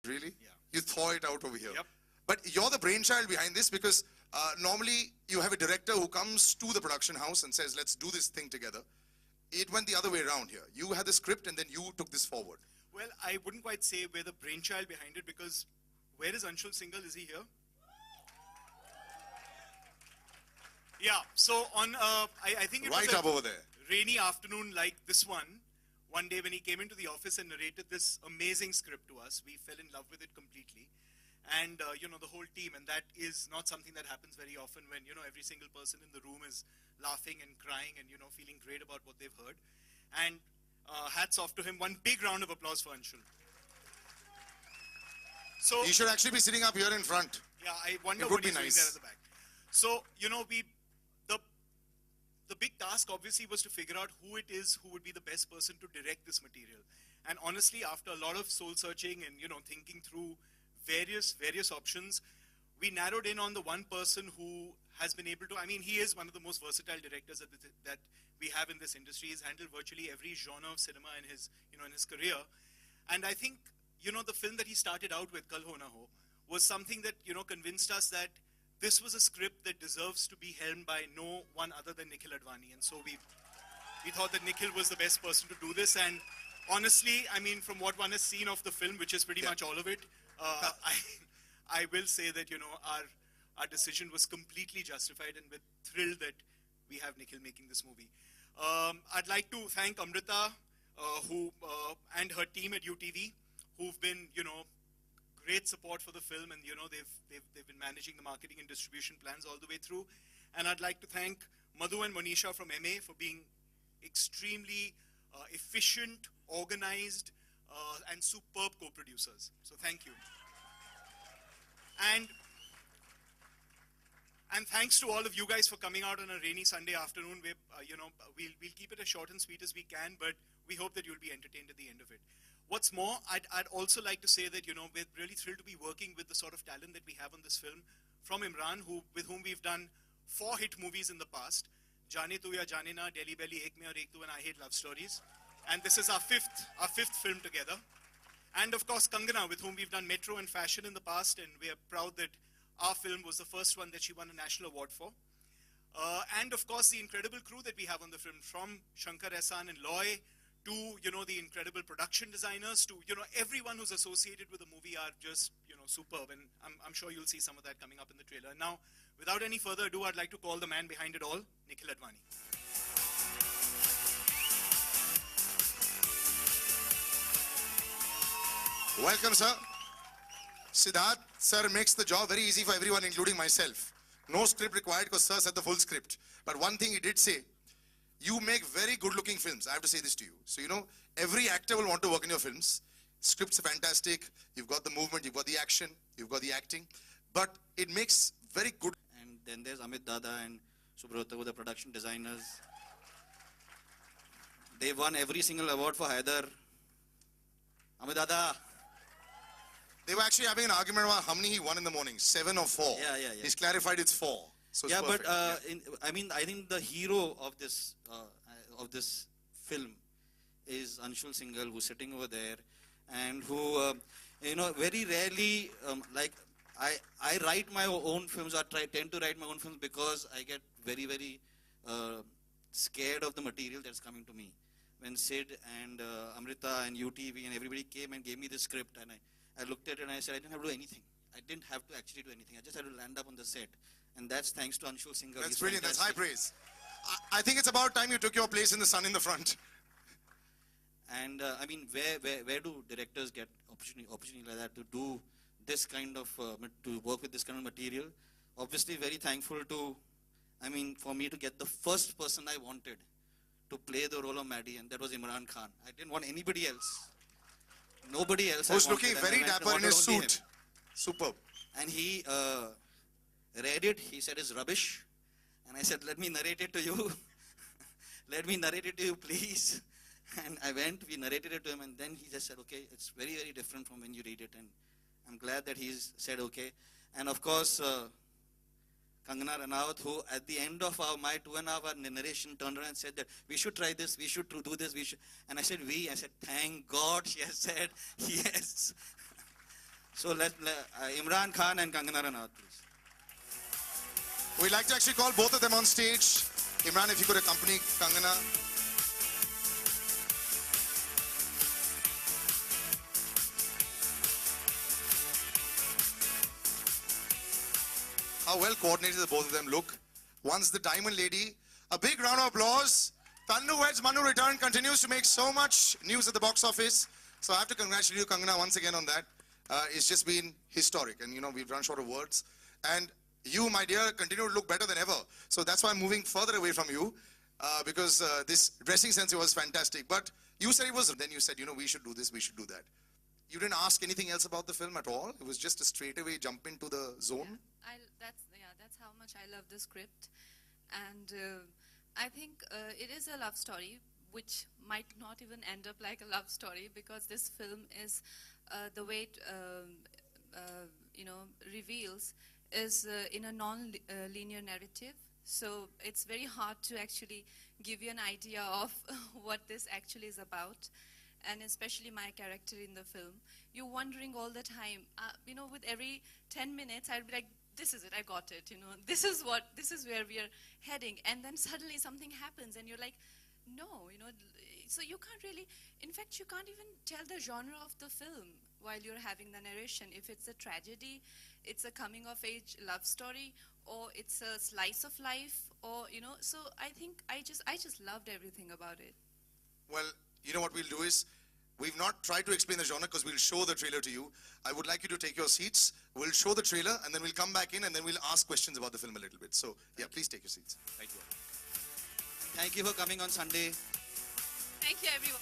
Really? Yeah. You thaw it out over here. Yep. But you're the brainchild behind this because normally you have a director who comes to the production house and says, let's do this thing together. It went the other way around here. You had the script and then you took this forward. Well, I wouldn't quite say we're the brainchild behind it because where is Anshul Singhal? Is he here? Yeah, so on, I think it Right was up over there. rainy afternoon like this one day when he came into the office and narrated this amazing script to us, we fell in love with it completely. And, you know, the whole team, and that is not something that happens very often when, you know, every single person in the room is laughing and crying and, you know, feeling great about what they've heard. And hats off to him. One big round of applause for Anshul. So, You should actually be sitting up here in front. yeah, I wonder It what would be he's doing nice. there at the back. So, you know, the big task obviously was to figure out who it is who would be the best person to direct this material. And honestly, after a lot of soul searching and, you know, thinking through various options, we narrowed in on the one person who has been able to, I mean, he is one of the most versatile directors that we have in this industry. He's handled virtually every genre of cinema in his, you know, in his career. And I think, you know, the film that he started out with, Kal Ho Na Ho, was something that, you know, convinced us that this was a script that deserves to be helmed by no one other than Nikhil Advani. And so we thought that Nikhil was the best person to do this. And honestly, I mean, from what one has seen of the film, which is pretty much all of it, I will say that, you know, our decision was completely justified, and we're thrilled that we have Nikhil making this movie. I'd like to thank Amrita and her team at UTV, who've been, you know, great support for the film, and, you know, they've been managing the marketing and distribution plans all the way through. And I'd like to thank Madhu and Manisha from MA for being extremely efficient, organized, and superb co-producers. So thank you. And thanks to all of you guys for coming out on a rainy Sunday afternoon. You know, we'll keep it as short and sweet as we can, but we hope that you'll be entertained at the end of it. What's more, I'd also like to say that, you know, we're really thrilled to be working with the sort of talent that we have on this film, from Imran, with whom we've done 4 hit movies in the past: Jaane Tu Ya Jaane Na, Delhi Belly, Ek Mein Aur Ek Tu, and I Hate Love Stories. And this is our fifth film together. And of course, Kangana, with whom we've done Metro and Fashion in the past, and we're proud that our film was the first one that she won a national award for. And of course, the incredible crew that we have on the film, from Shankar Ehsan and Loy, to, you know, the incredible production designers, to, you know, everyone who's associated with the movie are just, you know, superb. And I'm sure you'll see some of that coming up in the trailer. Now, without any further ado, I'd like to call the man behind it all, Nikhil Advani. Welcome, sir. Siddharth, sir, makes the job very easy for everyone, including myself. No script required because sir said the full script. But one thing he did say, you make very good-looking films. I have to say this to you. So, you know, every actor will want to work in your films. Scripts are fantastic. You've got the movement, you've got the action, you've got the acting. But it makes very good. And then there's Amit Dada and Subrata, the production designers. They won every single award for Haider. Amit Dada. They were actually having an argument about how many he won in the morning, 7 or 4. Yeah. He's clarified it's 4. So it's Yeah, perfect. but I mean, I think the hero of this film is Anshul Singhal, who's sitting over there, and who, you know, very rarely, like, I write my own films, or tend to write my own films, because I get very scared of the material that's coming to me. When Sid and Amrita and UTV and everybody came and gave me the script, and I looked at it and I said, I didn't have to do anything. I didn't have to actually do anything. I just had to land up on the set. And that's thanks to Anshul Singhal. That's He's brilliant. That's high fantastic. praise. I think it's about time you took your place in the sun in the front. And I mean, where do directors get opportunity like that to do this kind of, to work with this kind of material? Obviously, very thankful to, I mean, for me to get the first person I wanted to play the role of Maddie, and that was Imran Khan. I didn't want anybody else. Nobody else. Who's looking very dapper in his suit. Superb. And he read it. He said it's rubbish. And I said, let me narrate it to you. Let me narrate it to you, please. And I went, we narrated it to him, and then he just said, okay, it's very different from when you read it. And I'm glad that he's said okay. And of course, Kangana Ranaut, who at the end of my 2.5 hour narration turned around and said that we should try this, we should do this, we should. And I said, I said, thank God she has said yes. So Imran Khan and Kangana Ranaut, please. We'd like to actually call both of them on stage. Imran, if you could accompany Kangana. How well coordinated the both of them look. One's the diamond lady. A big round of applause. Tannu Weds Manu Return continues to make so much news at the box office. So I have to congratulate you, Kangana, once again on that. It's just been historic, and you know, we've run short of words. And you, my dear, continue to look better than ever. So that's why I'm moving further away from you, because this dressing sense was fantastic. But you said it was, then you said, you know, we should do this, we should do that. You didn't ask anything else about the film at all? It was just a straightaway jump into the zone? That's how much I love the script. And I think it is a love story, which might not even end up like a love story, because this film is, the way it, reveals is in a non-linear narrative. So it's very hard to actually give you an idea of what this actually is about. And especially my character in the film. You're wondering all the time, with every 10 minutes, I'd be like, this is it, I got it, this is where we are heading. And then suddenly something happens and you're like, no, so you can't really, in fact, you can't even tell the genre of the film while you're having the narration. If it's a tragedy, it's a coming of age love story, or it's a slice of life, or, so I think I just loved everything about it. Well, you know what we'll do is, we've not tried to explain the genre because we'll show the trailer to you. I would like you to take your seats. We'll show the trailer and then we'll come back in and then we'll ask questions about the film a little bit. So, yeah, please take your seats. Thank you. Thank you for coming on Sunday. Thank you, everyone.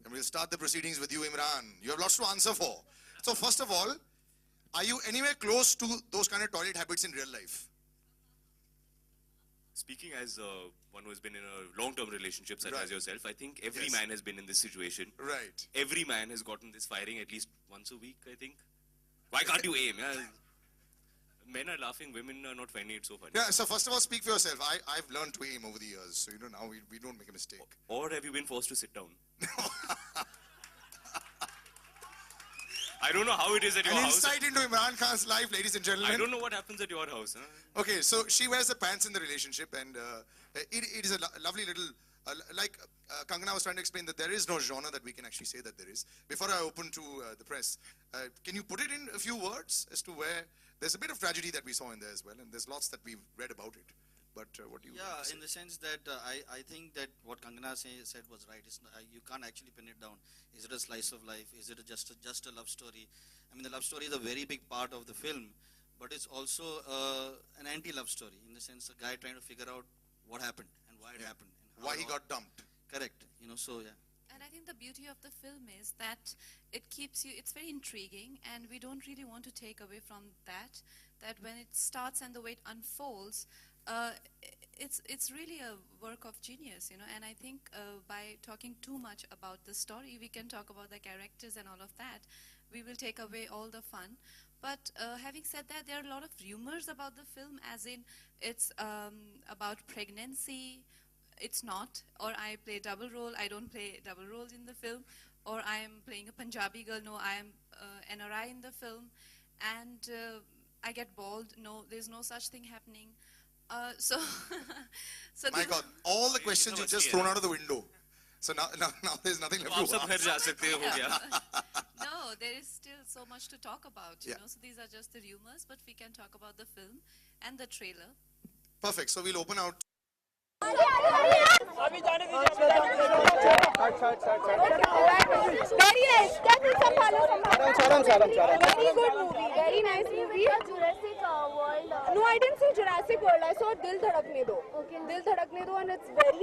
And we'll start the proceedings with you, Imran. You have lots to answer for. So first of all, are you anywhere close to those kind of toilet habits in real life? Speaking as one who has been in a long-term relationship such Right. as yourself, I think every Yes. man has been in this situation. Right. Every man has gotten this firing at least once a week, I think. Why can't you aim? Yeah? Men are laughing, women are not finding it so funny. Yeah, so first of all, speak for yourself. I've learned to aim over the years. So, now we don't make a mistake. Or have you been forced to sit down? I don't know how it is at your An house. insight into Imran Khan's life, ladies and gentlemen. I don't know what happens at your house. Huh? Okay, so she wears the pants in the relationship, and it is a lovely little, Kangana was trying to explain that there is no genre that we can actually say that there is. Before I open to the press, can you put it in a few words as to where, there's a bit of tragedy that we saw in there as well, and there's lots that we've read about it. But what do you Yeah, want to say? in the sense that I think that what Kangana said was right. You can't actually pin it down. Is it a slice of life? Is it just a love story? I mean, the love story is a very big part of the film, but it's also an anti-love story, in the sense a guy trying to figure out what happened and why it happened. And Why he got dumped. Correct. So yeah. And I think the beauty of the film is that it keeps you, it's very intriguing, and we don't really want to take away from that when it starts and the way it unfolds, it's really a work of genius, and I think by talking too much about the story, we can talk about the characters and all of that. We will take away all the fun. But having said that, there are a lot of rumors about the film, as in it's about pregnancy. It's not, or I play double role. I don't play double roles in the film, or I am playing a Punjabi girl. No, I am NRI in the film, and I get bald. No, there's no such thing happening. So My God, all the questions you just thrown out of the window. So now there's nothing left आप to सब घर ask. जा सकते हो गया. No, there is still so much to talk about, Yeah. So these are just the rumors, but we can talk about the film and the trailer. Perfect. So we'll open out. Very nice. Very good movie. Very nice movie. Jurassic World. No, I didn't see Jurassic World. I saw Dil Dhadakne Do. Okay. Dil Dhadakne Do, and it's very nice.